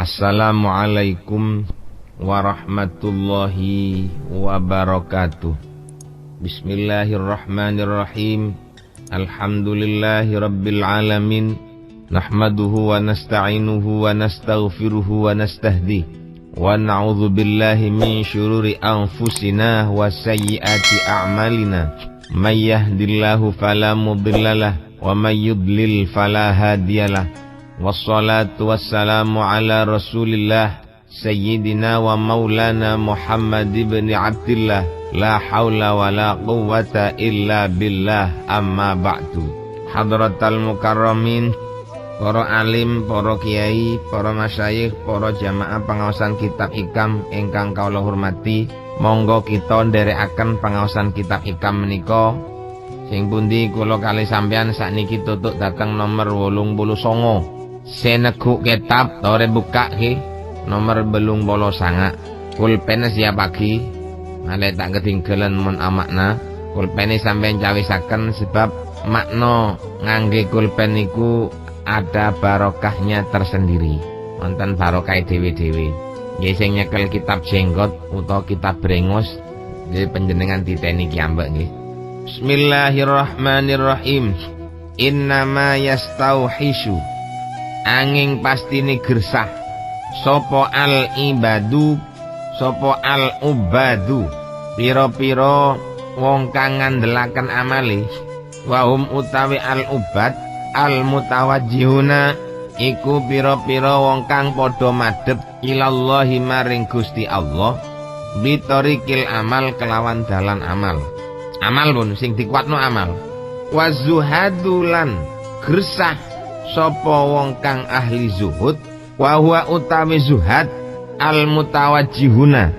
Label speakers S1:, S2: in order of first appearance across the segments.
S1: Assalamualaikum warahmatullahi wabarakatuh. Bismillahirrahmanirrahim. Alhamdulillahi rabbil alamin. Nahmaduhu wa nasta'inuhu wa nastaghfiruhu wa nastahdi. Wa na'udzu billahi min syururi anfusina wa sayyiati a'malina. May yahdihillahu fala mudhillalah wa may yudlil fala hadiyalah. Wassalatu wassalamu ala Rasulillah Sayyidina wa maulana Muhammad ibn Abdillah. La hawla wa la quwwata illa billah. Amma ba'du. Hadratal mukarramin, para alim, para kiai, para masyayikh, para jamaah pengaosan kitab hikam ingkang kawula hormati, monggo kita nderekaken pengaosan kitab hikam menika. Sing pundi kula kalih sampeyan sakniki tutuk dateng nomor 89. Seneguk kitab tore buka ki nomor belung bolo sanga. Pulpen siap pagi malih tak ketinggalan mun amakna. Pulpen sampeyan cawisaken sebab makna ngangge pulpen niku ada barokahnya tersendiri. Wonten barokah dhewe-dhewe. Nggih sing nyekel kitab jenggot utawa kitab brengos nggih panjenengan titeni ki ambek nggih. Bismillahirrahmanirrahim. Innama yastauhishu, angin pastine gersah sapa al ibadu, sapa al ubadu, pira-pira wong kang ngandelaken amale. Wahum utawi al ubad al mutawajjihuna iku pira-pira wong kang padha madhep ilallahi maring Gusti Allah bitorikil amal kelawan dalan amal. Amal pun sing dikuatno amal. Wazuhadulan gersah sapa wong kang ahli zuhud. Wa huwa utawi zuhad al mutawajjihuna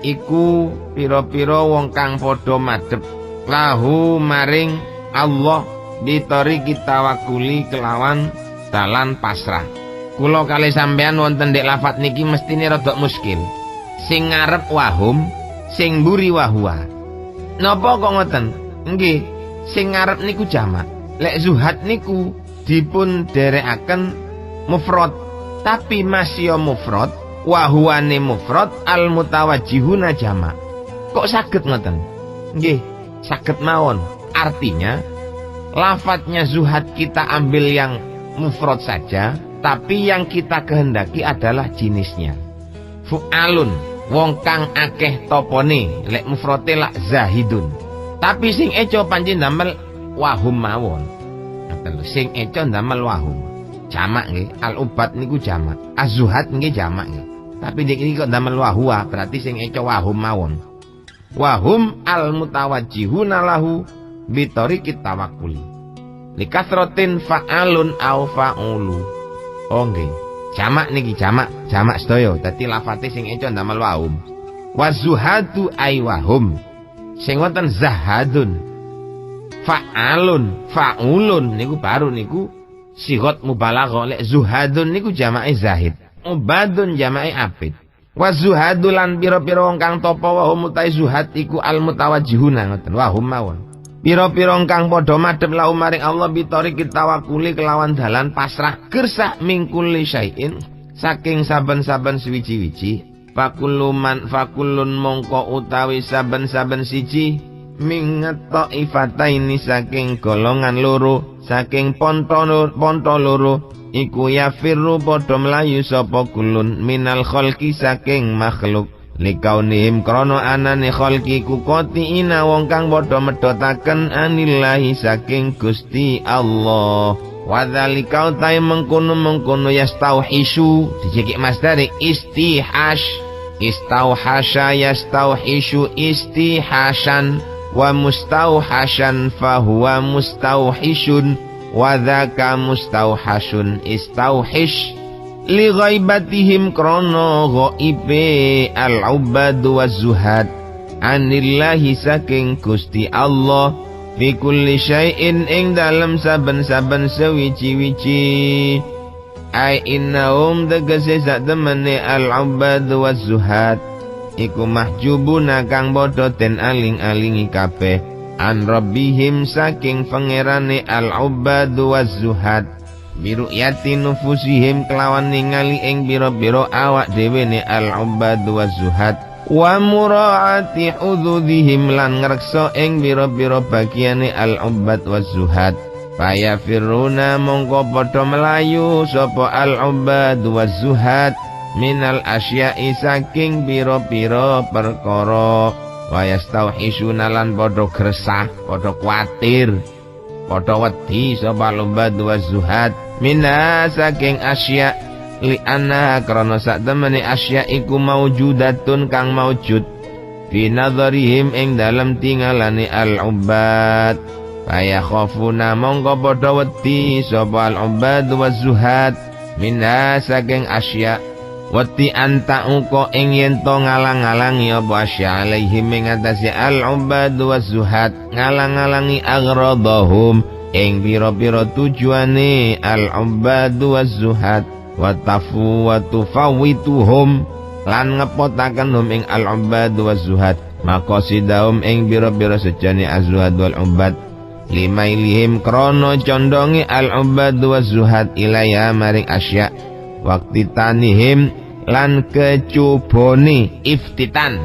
S1: iku pira-pira wong kang padha madhep lahu maring Allah bitoriki tawakkuli kelawan dalan pasrah. Kula kalih sampeyan wonten ndek lafat niki mestine rada muskil. Sing ngarep wahum, sing mburi wahwa. Napa kok ngoten? Nggih, sing ngarep niku jamak. Lek zuhad niku dipun derekaken mufrad, tapi masya mufrad wa huwane mufrad al mutawajjihuna jamak. Kok saged ngoten? Nggih, saged mawon. Artinya lafadznya zuhad kita ambil yang mufrad saja, tapi yang kita kehendaki adalah jenisnya. Fu'alun, wong kang akeh topone, lek mufrate lak zahidun. Tapi sing eco pancen damel wahum mawon. Sing eco ndamel wahum jamak nggih. Al ubad niku jamak, az-zuhad nggih jamak nggih. Tapi niki kok ndamel wahwa, berarti sing eco wahum mawon. Wahum al mutawajjihuna lahu bitoriqit tawakkuli. Likasratin fa'alun au fa'ulu. Oh nggih, jamak niki jamak sedaya. Dadi lafate sing eco ndamel wahum. Wazuhadu ay wahum. Sing wonten zahadun, fa'alun, fa'ulun niku baru niku sigot mubalaghah. Lek zuhadun niku jamake zahid, ubadun jamake abid. Wa zuhadulan pira-pira wong kang tapa wa hum utai zuhad iku al mutawajjihuna ngoten wa hum mawon. Pira-pira wong kang padha madhep lahu maring Allah bitoriki tawakkuli kelawan dalan pasrah gersah mingkuli syai'in saking saben-saben suwiji-wiji. Fakullun mongko utawi saben-saben siji mingat ta'ifataini saking golongan loro, saking ponto loro iku yafirru padha mlayu sapa kulun minal khalqi saking makhluk likaunihim krana anane khalqi ku qatiina wong kang padha medhotaken anillahi saking Gusti Allah. Wadzalika utai mengkono yastauhishu dijekik masdari istihash. Istauhasha yastauhishu istihasan wa mustauhashan fahuwa mustauhishun wa dzaka mustauhashun istauhish li ghaibatihim krana ghaibe al-ubad wa zuhad anillahi saking Gusti Allah fi kulli syai'in ing dalem saben-saben sewiji-wiji. Ai innahum tegese sak temene al-ubad wa zuhad iku mahjubuna kang padha den aling-alingi kabeh an rabbihim saking pangerane al-ubad wa zuhad biru'yati nufusihim kelawan ningali ing biro-biro awak dhewe ne al-ubbad waz-zuhad wa mura'ati hududihim lan ngreksa ing biro-biro bagiane al-ubbad waz-zuhad faya firuna mongko padha melayu sapa al-ubbad waz-zuhad minal asya'i saking biro-biro perkara wa yastauhisuna lan padha gresah padha kuatir padha wedi sapa al-ubbad waz-zuhad minna saking asya li anna krana sak temene asya iku maujudatun kang maujud fi nadharihim ing dalem tingalane al-ubbad kaya khafuna mongko padha wedi sapa al-ubbad waz-zuhad minna saking asya wedi anta uko ing yen to ngalang-alangi apa asya alaihim ing atase al-ubbad waz-zuhad ngalang-alangi agradahum ing pira-pira tujuane al-ubbad waz-zuhad wa tafu wa tufawituhum lan ngepotaken hum ing al-ubbad waz-zuhad maqasidahum ing pira-pira sejane az-zuhad wal ubbad limailihim krana condonge al-ubbad waz-zuhad ilaya maring asya waktu tanihim lan kecubone iftitan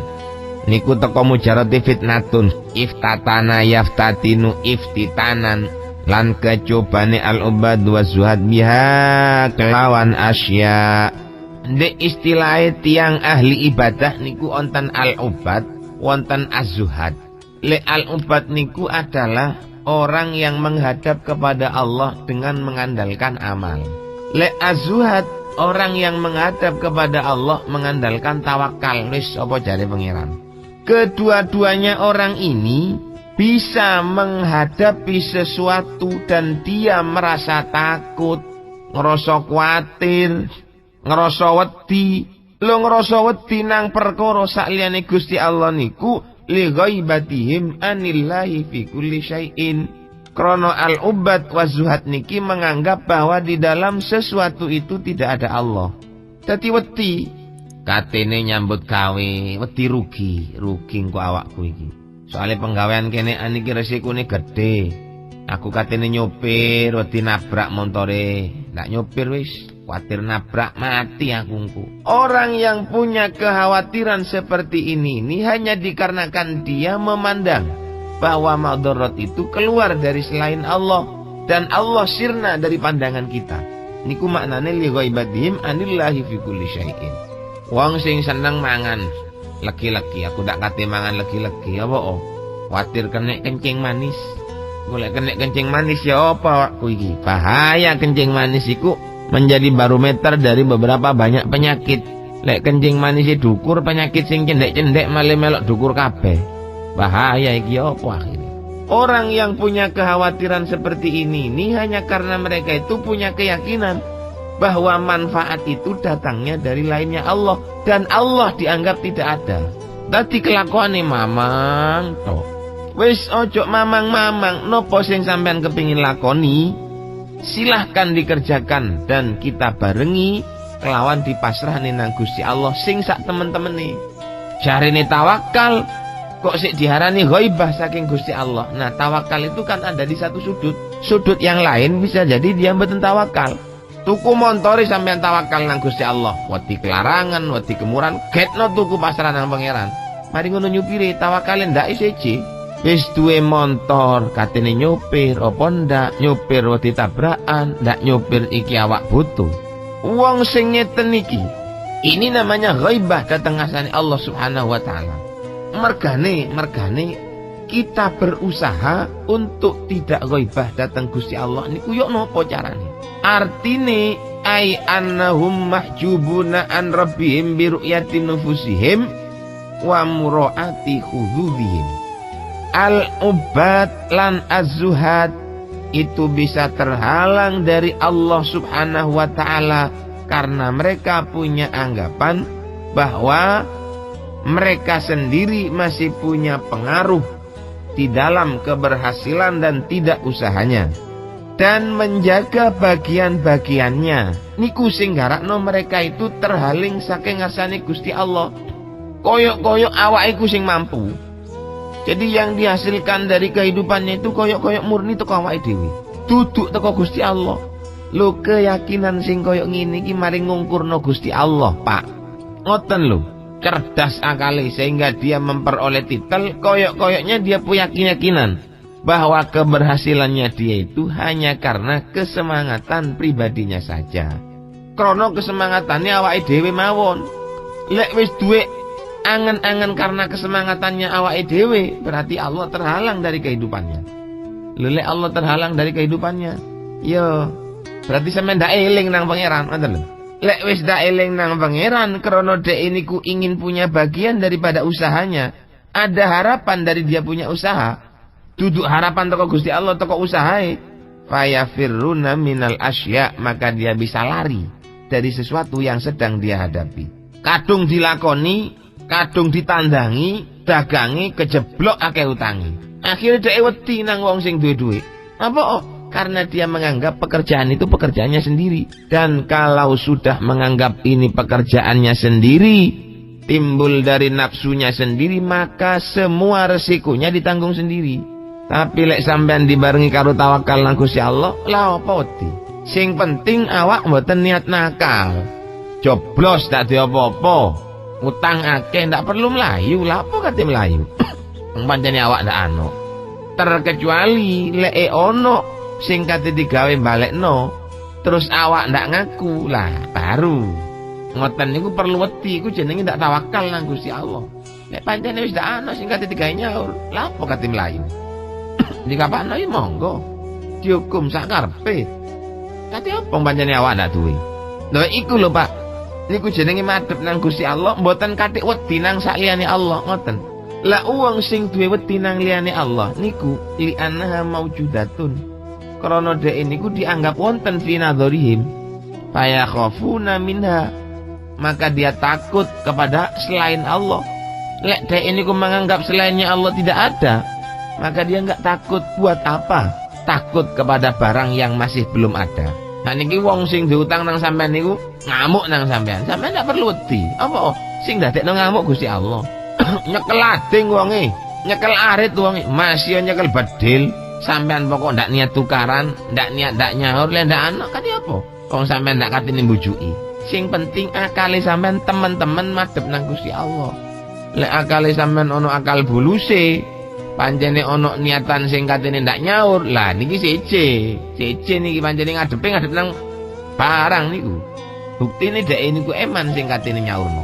S1: niku teko mujarati fitnatun iftatana yaftatinu iftitanan lan kecobane al-ubbad waz-zuhad biha kelawan asya ndek istilahe tiang ahli ibadah niku wonten al-ubbad wonten az-zuhad le al-ubbad niku adalah orang yang menghadap kepada Allah dengan mengandalkan amal le az-zuhad orang yang menghadap kepada Allah mengandalkan tawakal wis apa jare pangeran kedua-duanya orang ini bisa menghadapi sesuatu dan dia merasa takut, ngerasa kuatir, ngerasa wedi. Lo ngerasa wedi nang perkara sakliyane Gusti Allah niku li ghaibatihim anillahi fi kulli syai'in. Krana al-ubbad waz-zuhad niki menganggap bahwa di dalam sesuatu itu tidak ada Allah. Dadi wedi. Katene nyambut gawe, wedi rugi engko awakku iki. Soalnya penggawean kene aniki resikune gede. Aku katene nyopir wedi nabrak montore. Ndak nyopir wis, kuatir nabrak mati aku. Orang yang punya kekhawatiran seperti ini hanya dikarenakan dia memandang bahwa madarat itu keluar dari selain Allah dan Allah sirna dari pandangan kita. Niku maknane li ghaibadihim anillahi fi kulli syai'in. Wong sing seneng mangan legi-legi, aku tak kate mangan legi-legi apa oh? Khawatir kena kencing manis. Golek kena kencing manis ya apa waktu iki? Bahaya kencing manis iku menjadi barometer dari beberapa banyak penyakit. Lek kencing manis dukur penyakit sing cendek-cendek malah melok dukur kabeh. Bahaya iki apa akhirnya? Orang yang punya kekhawatiran seperti ini hanya karena mereka itu punya keyakinan bahwa manfaat itu datangnya dari lainnya Allah dan Allah dianggap tidak ada. Tadi kelakuane mamang toh. Wis ojo mamang-mamang nopo sing sampean kepingin lakoni silahkan dikerjakan dan kita barengi kelawan dipasrahne nang Gusti Allah sing sak temen-temene. Jarine tawakal kok sik diarani ghaibah saking Gusti Allah. Nah, tawakal itu kan ada di satu sudut. Sudut yang lain bisa jadi dia mboten tawakal. Tuku montore sampean tawakal nang Gusti Allah. Wedi kelarangan, wedi kemuran, getno tuku pasrah nang pangeran. Mari ngono nyupire tawakale ndak siji. Wis duwe montor, katene nyupir apa ndak? Nyupir wedi tabrakan, ndak nyupir iki awak butuh. Wong sing ngeten iki, ini namanya ghaibah dateng ngasane Allah Subhanahu wa taala. Mergane kita berusaha untuk tidak ghaibah dateng Gusti Allah niku yo napa carane? Artine ai annahum mahjubuna an rabbihim bi ru'yati nufusihim wa muraati hududihim. Al-ubbad lan az-zuhad itu bisa terhalang dari Allah Subhanahu wa taala karena mereka punya anggapan bahwa mereka sendiri masih punya pengaruh di dalam keberhasilan dan tidak usahanya dan menjaga bagian-bagiannya. Niku sing garakno mereka itu terhaling saking ngasane Gusti Allah. Koyok-koyok awak iku sing mampu. Jadi yang dihasilkan dari kehidupannya itu koyok-koyok murni teko awake dhewe. Duduk teko Gusti Allah. Lho keyakinan sing koyo ngene iki mari ngungkurno Gusti Allah, Pak. Ngoten lho. Cerdas akali sehingga dia memperoleh titel, koyok-koyoknya dia punya keyakinan bahwa keberhasilannya dia itu hanya karena kesemangatan pribadinya saja. Krono kesemangatannya awake dhewe mawon. Lek wis duwe angen-angen karena kesemangatannya awake dhewe, berarti Allah terhalang dari kehidupannya. Lek Allah terhalang dari kehidupannya, yo berarti sampeyan ndak eling nang pangeran, ngoten lho. Lek wis ndak eling nang pangeran, krono dek niku ingin punya bagian daripada usahanya, ada harapan dari dia punya usaha. Duduk harapan toko Gusti Allah toko usahae. Fayafirruna minal asya, maka dia bisa lari dari sesuatu yang sedang dia hadapi. Kadung dilakoni, kadung ditandangi, dagangi kejeblok akeh utangi. Akhirnya dek wedi nang wong sing duwe-duwe. Apa? Karena dia menganggap pekerjaan itu pekerjaannya sendiri. Dan kalau sudah menganggap ini pekerjaannya sendiri, timbul dari nafsunya sendiri, maka semua resikonya ditanggung sendiri. Tapi lek sampean dibarengi karo tawakal nang Gusti Allah, la apa wedi. Sing penting awak mboten niat nakal. Joblos tak di apa-apa. Utang akeh ndak perlu melayu, la apa kate melayu. Pancene awak ndak ano. Terkecuali lek ono sing kate digawe balekno, terus awak ndak ngaku, lah baru ngoten niku perlu wedi, iku jenenge ndak tawakal nang Gusti Allah. Nek pancene wis ndak ana sing kate digawe nyaur, lha apa kate mlayu. Dikapakno ya monggo dihukum sak karepe. Kate apa pancene awak ndak duwe. Lha iku lho Pak, niku jenenge madhep nang Gusti Allah, mboten kathik wedi nang sakliyane Allah, ngoten. Lah wong sing duwe wedi nang liyane Allah niku li annaha maujudatun. Karena dek niku dianggap wonten fi nadzarihim, faya khafuna minha, maka dia takut kepada selain Allah. Lek dek niku menganggap selainnya Allah tidak ada, maka dia enggak takut. Buat apa? Takut kepada barang yang masih belum ada. Nah niki wong sing diutang nang sampean niku ngamuk nang sampean. Sampean enggak perlu wedi. Apa? Sing dadekno ngamuk Gusti Allah. Nyekel ading wonge, nyekel arit wonge, masih nyekel bedil. Sampean pokok ndak niat tukaran, ndak niat ndak nyaur, lek ndak ana kan apa? Wong sampean ndak katene mbujuki. Sing penting akale sampean teman-teman madhep nang Gusti Allah. Lek akale sampean ono akal buluse, pancene ono niatan sing katene ndak nyaur, lah niki sece niki pancene ngadep nang barang niku. Buktine dek niku eman sing katene nyaurno.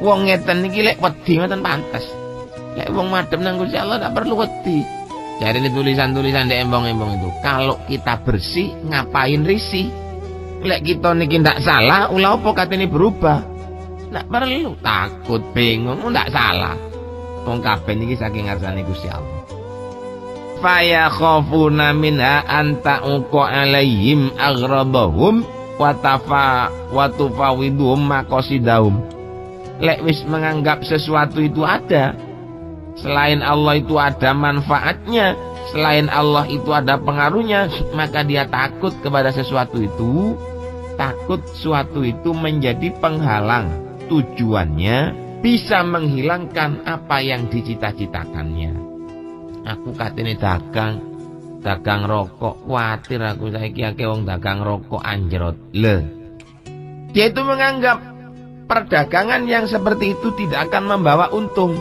S1: Wong ngeten niki lek wedi ngoten pantes. Lek wong madhep nang Gusti Allah ndak perlu wedi. Jadi ini tulisan-tulisan di embong-embong itu, kalau kita bersih ngapain risih? Lek kita niki ndak salah, ulah apa katene berubah? Ndak perlu takut bingung, ndak salah. Wong kabeh niki saking ngarsane Gusti Allah. Fa yakhafuna minha anta uqa alaihim aghrabahum wa tufawidhum maqasidahum. Lek wis menganggap sesuatu itu ada, selain Allah itu ada manfaatnya, selain Allah itu ada pengaruhnya, maka dia takut kepada sesuatu itu, takut suatu itu menjadi penghalang tujuannya, bisa menghilangkan apa yang dicita-citakannya. Aku katene dagang rokok, khawatir aku saiki akeh wong dagang rokok anjrot. Dia itu menganggap perdagangan yang seperti itu tidak akan membawa untung.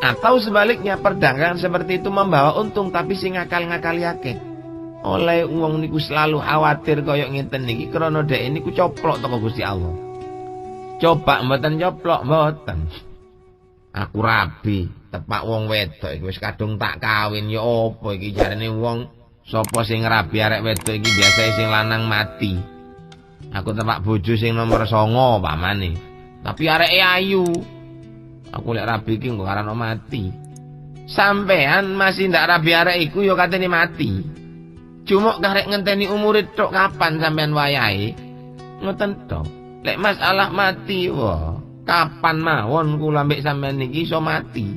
S1: Atau sebaliknya perdagangan seperti itu membawa untung tapi sing ngakal-ngakali akeh. Oleh wong niku selalu khawatir koyok ngeten niki krana dhek niku coplok teko Gusti Allah. Coba mboten coplok mboten. Aku rabi tepak wong wedok iki wis kadung tak kawin ya apa iki jarene wong sapa sing rabi arek wedok iki biasane sing lanang mati. Aku tepak bojo sing nomor 9 pamane. Tapi areke ayu. Aku lek rabi iki kok karena mati. Sampean masih ndak rabi arek iku ya katene mati. Cuma karek ngenteni umur tok kapan sampean wayahe. Ngoten to. Lek masalah mati wah, kapan mawon kula mbek sampean niki iso mati.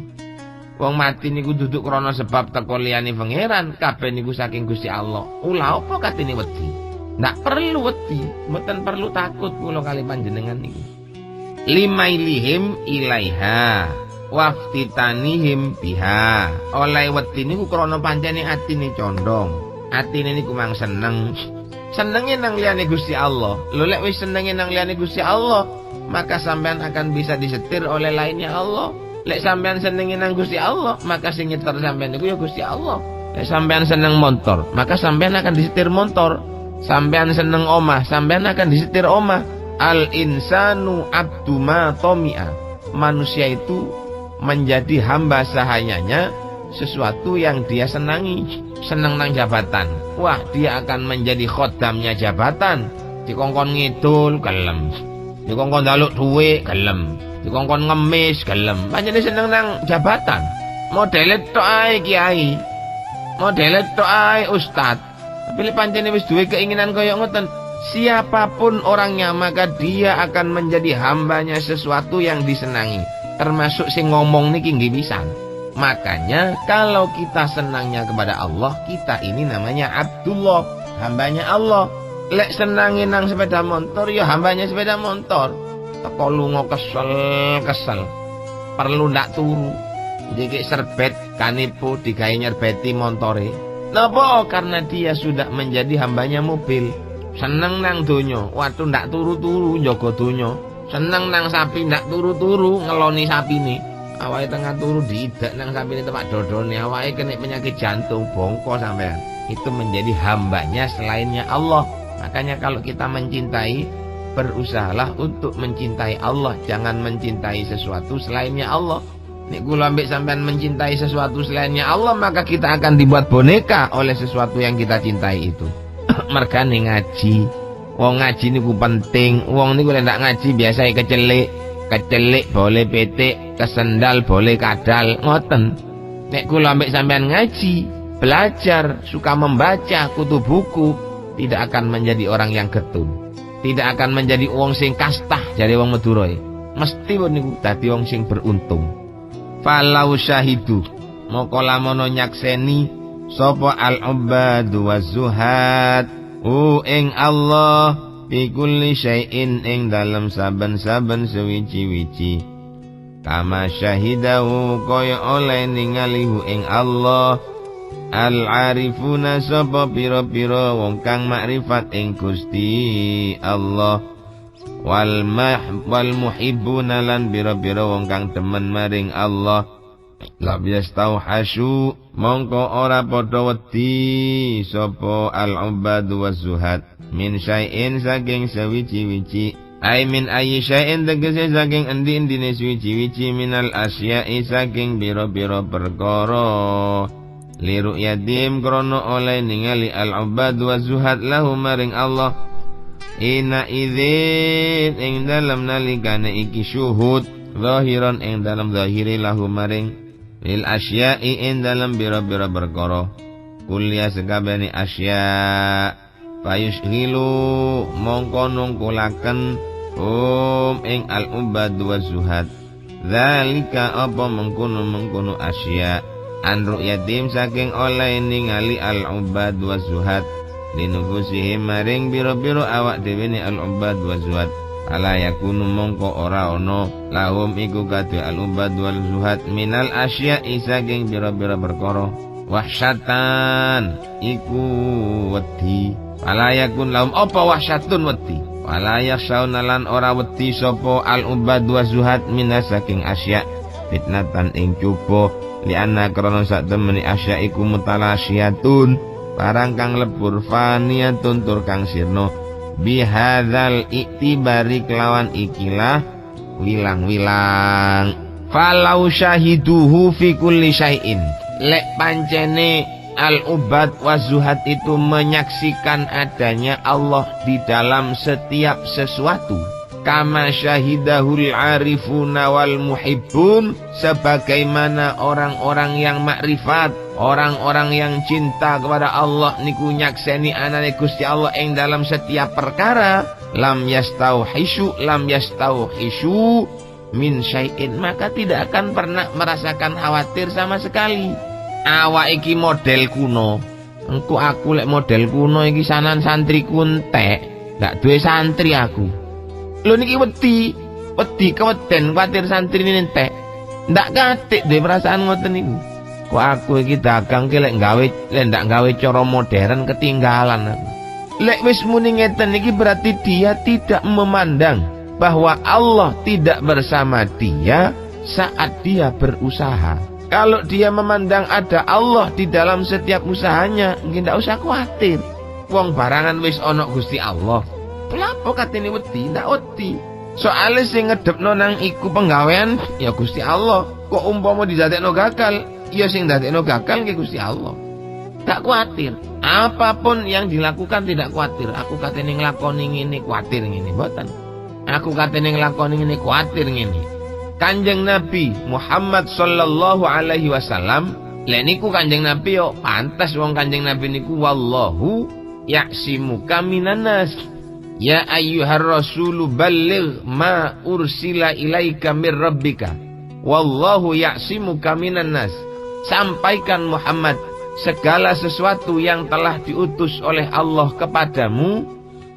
S1: Wong mati niku duduk krana sebab teko liyane pangeran, kabeh niku saking Gusti Allah. Ula apa katene wedi? Ndak perlu wedi, mboten perlu takut kula kali panjenengan niku. Limailihim ilaiha waftitanihim biha. Oleh wedi niku krana pancene atine condong. Atine niku mang seneng. Senenge nang liyane Gusti Allah. Lho lek wis senenge nang liyane Gusti Allah, maka sampean akan bisa disetir oleh lainnya Allah. Lek sampean senenge nang Gusti Allah, maka sing nyetir sampean iku ya Gusti Allah. Lek sampean seneng motor, maka sampean akan disetir motor. Sampean seneng omah, sampean akan disetir omah. Al insanu abdu ma tomi'a. Manusia itu menjadi hamba sahayanya sesuatu yang dia senangi. Seneng nang jabatan, wah dia akan menjadi khodamnya jabatan. Dikongkon ngidul gelem, dikongkon njaluk duwe gelem, dikongkon ngemis gelem. Pancene seneng nang jabatan. Modele tok ae kiai, modele tok ae ustad. Tapi pancene wis duwe keinginan kaya ngoten, siapapun orangnya maka dia akan menjadi hambanya sesuatu yang disenangi. Termasuk sing ngomong niki nggih pisan. Makanya kalau kita senangnya kepada Allah, kita ini namanya Abdullah, hambanya Allah. Lek senangin nang sepeda motor, ya hambanya sepeda motor. Teko lunga kesel, perlu ndak turu. Dikik serbet kanipu digawe nyerbeti montore. Napa? Karena dia sudah menjadi hambanya mobil. Seneng nang donya, waktu ndak turu-turu njaga donya. Seneng nang sapi ndak turu-turu ngeloni sapine. Awake tengah turu diidak nang sapine tempat dodone, awake kena penyakit jantung, bongko sampean. Itu menjadi hambanya selainnya Allah. Makanya kalau kita mencintai, berusahalah untuk mencintai Allah, jangan mencintai sesuatu selainnya Allah. Nek kula ambek sampean mencintai sesuatu selainnya Allah, maka kita akan dibuat boneka oleh sesuatu yang kita cintai itu. Mergane ngaji. Wong ngaji niku penting. Wong niku lek ndak ngaji biasa kecelik boleh petik, kesendal boleh kadal, ngoten. Nek kula ambek sampean ngaji, belajar, suka membaca kutu buku, tidak akan menjadi orang yang getun. Tidak akan menjadi wong sing kastah jare wong Madura. Mesti niku dadi wong sing beruntung. Falau syahidu, moko lamono nyakseni sapa al-ubadu wazuhad, ing Allah fi kulli syai'in ing dalam saben-saben sewiji-wiji. Kama syahidahu kaya oleh ningalihu ing Allah al-arifuna sapa pira-pira wong kang makrifat ing Gusti Allah, wal muhibbuna lan pira-pira wong kang demen maring Allah. Lam yastauhasyu mongko ora padha wedi sapa al-ubadu wazuhad min syai'in saking sewiji-wiji. Ai min ayyi syai'in tegese saking endi-endine sewiji-wiji minal asya'i saking pira-pira perkara. Liru yadim krono oleh ningali al-ubadu wazuhad lahu maring Allah. Ina idzin ing dalam nalikane iki syuhud zahiran ing dalam zahiri lahu maring lil asya'i in dalam bira-bira perkara. Kuliah sekabehane asya fayushghilu mongko nungkulaken ing al-ubad wa zuhad. Zalika apa mengkono asya an ru'yatim saking oleh ningali al-ubad wa zuhad linufusihim maring bira-bira awak dhewe ne al-ubad wa zuhad. Ala yakunu mongko ora ono lahum iku kadhe al-ubad wal zuhad minal asya'i saking bira-bira perkara wahsyatan iku wedi. Ala yakun lahum apa wahsyatun wedi. Ala yakhshawna lan ora wedi sapa al-ubad wa zuhad minas saking asya fitnatan ing cuba lianna krana sak temeni asya iku mutalasiyatun barang kang lebur faniyatun tur kang sirna bihadzal iktibari kelawan ikilah wilang-wilang. Falau syahiduhu fi kulli syai'in, lek pancene al-ubad wa zuhad itu menyaksikan adanya Allah di dalam setiap sesuatu. Kama syahidahul arifuna wal muhibbun, sebagaimana orang-orang yang makrifat, orang-orang yang cinta kepada Allah niku nyakseni anane Gusti Allah ing dalam setiap perkara. Lam yastauhishu min syai'in, maka tidak akan pernah merasakan khawatir sama sekali. Awak iki model kuno, engko aku lek model kuno iki sanan santriku entek, gak duwe santri aku. Lho niki wedi keweden kuwatir santri ini entek. Ndak katik duwe perasaan ngoten niku. Kok aku iki dagang ki lek ndak gawe cara modern ketinggalan aku. Lek wis muni ngeten niki berarti dia tidak memandang bahwa Allah tidak bersama dia saat dia berusaha. Kalau dia memandang ada Allah di dalam setiap usahanya, nggak usah khawatir. Wong barangan wis ono Gusti Allah. Lapo katene wedi, ndak wedi. Soale sing ngedepno nang iku penggawean ya Gusti Allah. Kok umpama didadekno gagal, ya sing dadekno gagal nggih Gusti Allah. Tak khawatir. Apapun yang dilakukan tidak khawatir. Aku katene nglakoni ngene khawatir ngene, mboten. Aku katene nglakoni ngene khawatir ngene. Kanjeng Nabi Muhammad sallallahu alaihi wasallam, lek niku Kanjeng Nabi yo pantes wong Kanjeng Nabi niku wallahu ya'simuka minan nas. Ya ayyuhar rasulu balligh ma ursila ilaika mir rabbika. Wallahu ya'simuka minan nas. Sampaikan Muhammad segala sesuatu yang telah diutus oleh Allah kepadamu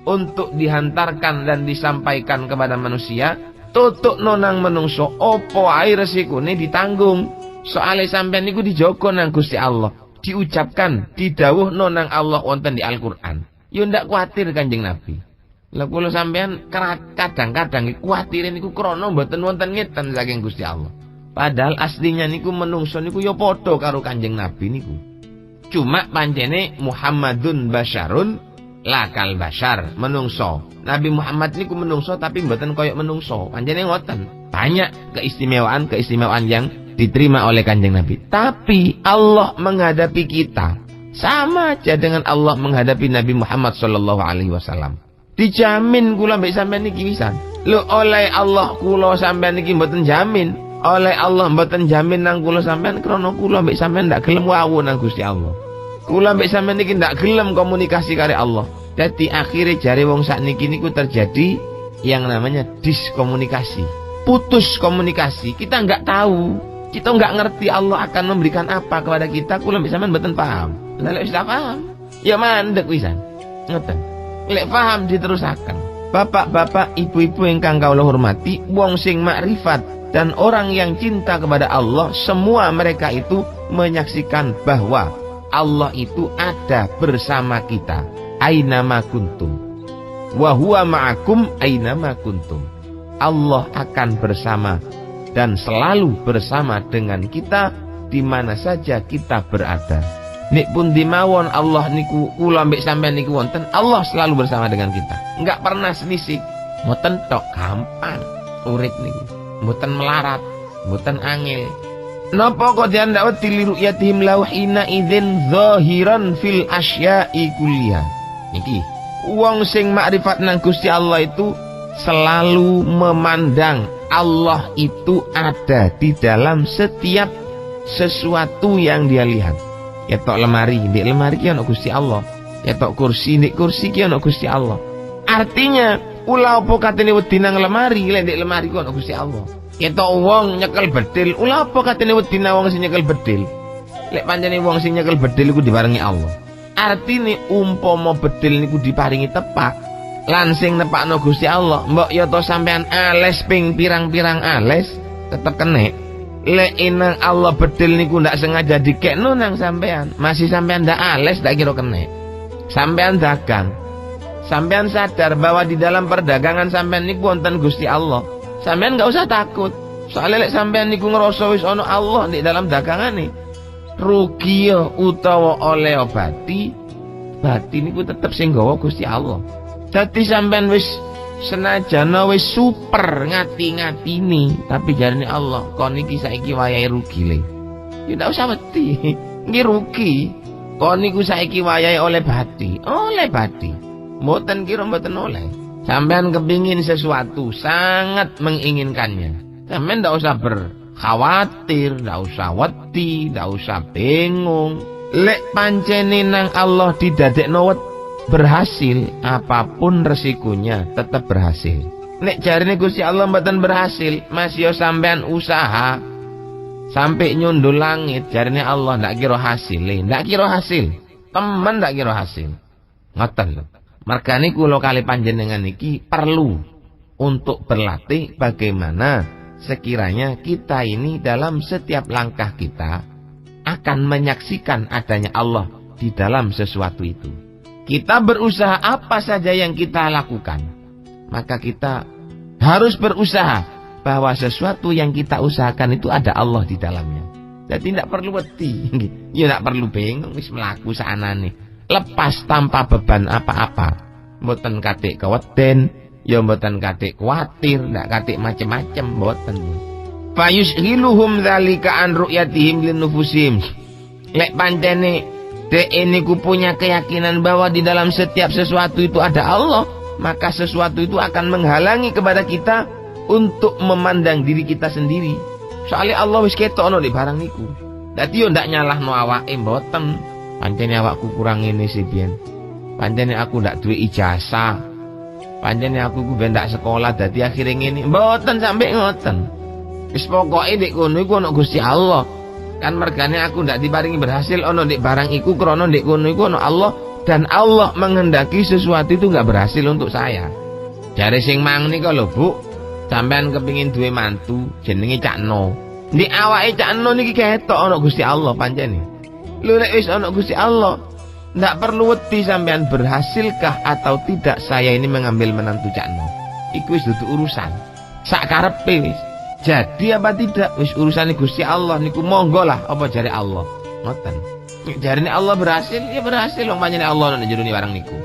S1: untuk dihantarkan dan disampaikan kepada manusia. Tutuk nonang menungso opo ae resikone ditanggung. Soale sampean niku dijogo nang Gusti Allah, diucapkan didhawuh nonang Allah wonten di Al-Qur'an. Yo ndak kuwatir Kanjeng Nabi. Lah kula sampean kadang-kadang kuwatire niku krana mboten wonten ngeten saking Gusti Allah. Padahal aslinya niku menungso niku yo padha karo Kanjeng Nabi niku. Cuma pancene Muhammadun basyarun lakal basyar, menungso. Nabi Muhammad niku menungso tapi mboten koyok menungso. Pancene ngoten. Banyak keistimewaan yang diterima oleh Kanjeng Nabi. Tapi Allah menghadapi kita sama aja dengan Allah menghadapi Nabi Muhammad sallallahu alaihi wasallam. Dijamin kula mbek sampean niki wisan. Lho oleh Allah kula sampean niki mboten jamin. Oleh Allah mboten jamin nang kula sampean krana kula mbek sampean ndak gelem wawu nang Gusti Allah. Kula mbek sampean niki ndak gelem komunikasi karo Allah. Dadi akhirnya jare wong sakniki niku terjadi yang namanya diskomunikasi. Putus komunikasi. Kita nggak tahu. Kita nggak ngerti Allah akan memberikan apa kepada kita. Kula mbek sampean mboten paham. Lah lek wis paham, ya mandek wisan. Ngoten. Lek paham diterusaken. Bapak-bapak, ibu-ibu ingkang kawula hormati, wong sing makrifat dan orang yang cinta kepada Allah, semua mereka itu menyaksikan bahwa Allah itu ada bersama kita. Ainama kuntum wa huwa ma'akum ainama kuntum. Allah akan bersama dan selalu bersama dengan kita di mana saja kita berada. Nek pun dimawon Allah niku kula mbek sampean niku wonten, Allah selalu bersama dengan kita. Enggak pernah selisih. Mboten tok gampang urip niku. Mboten melarat, mboten angel. Napa kok diandak wedi li ru'yatihim lauhina idzin zahiran fil asya'i kulliyah. Niki wong sing makrifat nang Gusti Allah itu selalu memandang Allah itu ada di dalam setiap sesuatu yang dia lihat. Ya tok lemari, di lemari ki ana Gusti Allah. Ya tok kursi, di kursi ki ana Gusti Allah. Artinya ulah apa katene wedi nang lemari, lek di lemari ku ana Gusti Allah. Ya tok wong nyekel bedil, ulah apa katene wedi nang wong sing nyekel bedil. Lek pancene wong sing nyekel bedil iku dibarengi Allah. Artine umpama bedil niku diparingi tepak lan sing nepakno Gusti Allah, mbok ya to sampean ales ping pirang-pirang ales tetep kenek. Lek nang Allah bedil niku ndak sengaja dikekno nang sampean, masih sampean ndak ales ndak kira kenek. Sampean dagang, sampean sadar bahwa di dalam perdagangan sampean niku wonten Gusti Allah. Sampean nggak usah takut. Soalnya lek sampean niku ngerasa wis ana Allah di dalam dagangane, rugi utawa oleh bati niku tetep sing gawa Gusti Allah. Dadi sampean wis senajan wis super ngati-ngatini, tapi jarane Allah kon iki saiki wayahe rugi le. Ya ndak usah wedi. Nggih rugi. Kon niku saiki wayahe oleh bati. Mboten kira mboten oleh. Sampean kepingin sesuatu, sangat menginginkannya. Sampean ndak usah khawatir, ndak usah wedi, ndak usah bingung. Lek pancene nang Allah didadekno berhasil, apapun resikonya tetap berhasil. Nek jarine Gusti Allah mboten berhasil, masih yo sampean usaha sampai nyundul langit, jarine Allah ndak kira hasil, temen ndak kira hasil. Ngoten lho. Margane kula kali panjenengan iki perlu untuk berlatih bagaimana sekiranya kita ini dalam setiap langkah kita akan menyaksikan adanya Allah di dalam sesuatu itu. kita berusaha apa saja yang kita lakukan, maka kita harus berusaha bahwa sesuatu yang kita usahakan itu ada Allah di dalamnya. Jadi tidak perlu wedi, ya tidak perlu bingung, wis melaku saanane. Lepas tanpa beban apa-apa. Mboten katik keweden, ya mboten katik kuatir, ndak katik macem-macem, mboten. Fayusghiluhum dzalika an ru'yatihim linnufusihim. Lek pancene dek niku punya keyakinan bahwa di dalam setiap sesuatu itu ada Allah, maka sesuatu itu akan menghalangi kepada kita untuk memandang diri kita sendiri. Soalnya Allah wis ketok ono di barang niku. Dadi yo ndak nyalahno awake mboten. Pancene awakku kurang ngene sih biyen. Pancene aku ndak duwe ijazah. Pancene aku ku ben ndak sekolah dadi akhire ngene. Mboten sampe ngoten. Wis pokoke nek kono iku ana Gusti Allah. Kan mergane aku ndak diparingi berhasil ana nek barang iku krana nek kono iku ana Allah dan Allah menghendaki sesuatu itu enggak berhasil untuk saya. Jare sing mang nika lho, Bu. Sampean kepengin duwe mantu jenenge Cak No. Ndek awake Cak No niki ketok ana Gusti Allah pancene. Lho nek wis ana Gusti Allah, ndak perlu wedi sampean berhasilkah atau tidak saya ini mengambil menantu Cak No. Iku wis dudu urusan. Sak karepe wis. Jadi apa tidak wis urusane Gusti Allah niku monggo lah apa jare Allah. Ngoten. Jarine Allah berhasil, ya berhasil wong panjenengan Allah nek jero barang niku.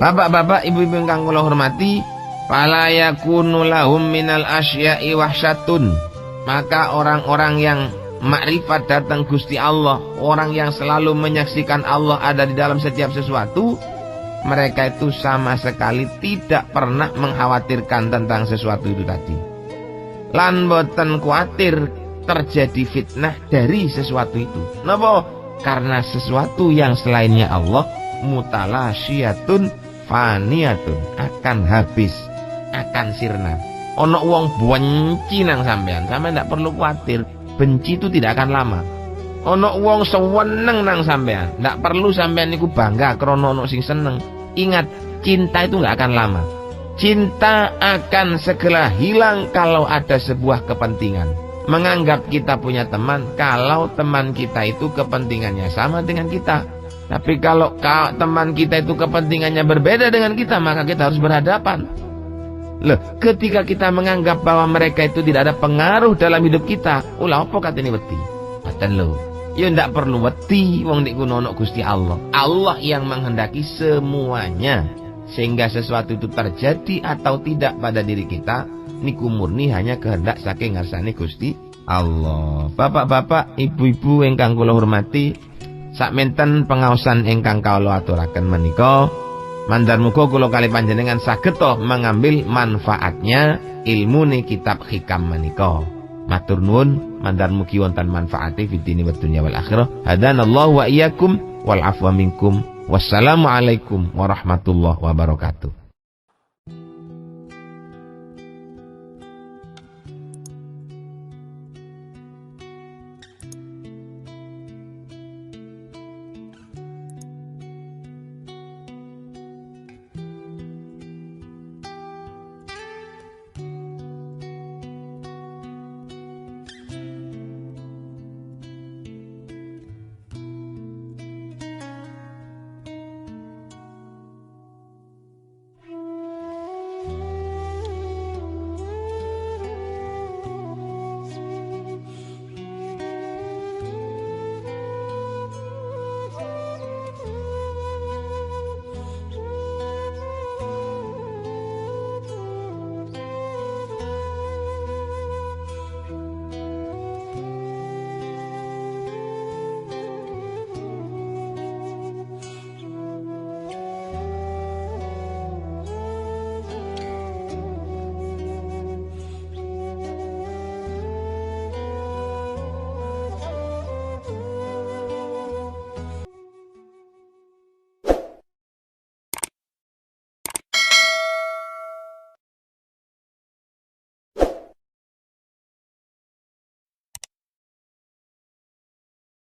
S1: Bapak-bapak, ibu-ibu ingkang kula hormati, fala yakunu lahum minal asya'i wahsyatun. Maka orang-orang yang makrifat datang Gusti Allah, orang yang selalu menyaksikan Allah ada di dalam setiap sesuatu, mereka itu sama sekali tidak pernah mengkhawatirkan tentang sesuatu itu tadi. Lan boten kuatir terjadi fitnah dari sesuatu itu. Napa? Karena sesuatu yang selainnya Allah mutalasyiatun faniyatun, akan habis, akan sirna. Ono wong benci nang sampean ndak perlu kuatir, benci itu tidak akan lama. Ono wong seneng nang sampean, ndak perlu sampean niku bangga krana ono sing seneng. Ingat, cinta itu nggak akan lama. Cinta akan segera hilang kalau ada sebuah kepentingan. Menganggap kita punya teman kalau teman kita itu kepentingannya sama dengan kita. Tapi kalau teman kita itu kepentingannya berbeda dengan kita, maka kita harus berhadapan. Loh, ketika kita menganggap bahwa mereka itu tidak ada pengaruh dalam hidup kita, ulah apa katene wedi? Paten lho. Ya ndak perlu wedi wong nek kuno ono Gusti Allah. Allah yang menghendaki semuanya. Sehingga sesuatu itu terjadi atau tidak pada diri kita niku murni hanya kehendak saking ngarsane Gusti Allah. Bapak-bapak, ibu-ibu ingkang kula hormati, sakmenten pengaosan ingkang kula aturaken menika, mandar muga kula kali panjenengan saged mengambil manfaatnya ilmune kitab hikam menika. Matur nuwun, mandar mugi wonten manfaate fid dini wad dunya wal akhirah. Hadanallahu wa iyyakum wal afwa minkum. Wassalamualaikum warahmatullahi wabarakatuh.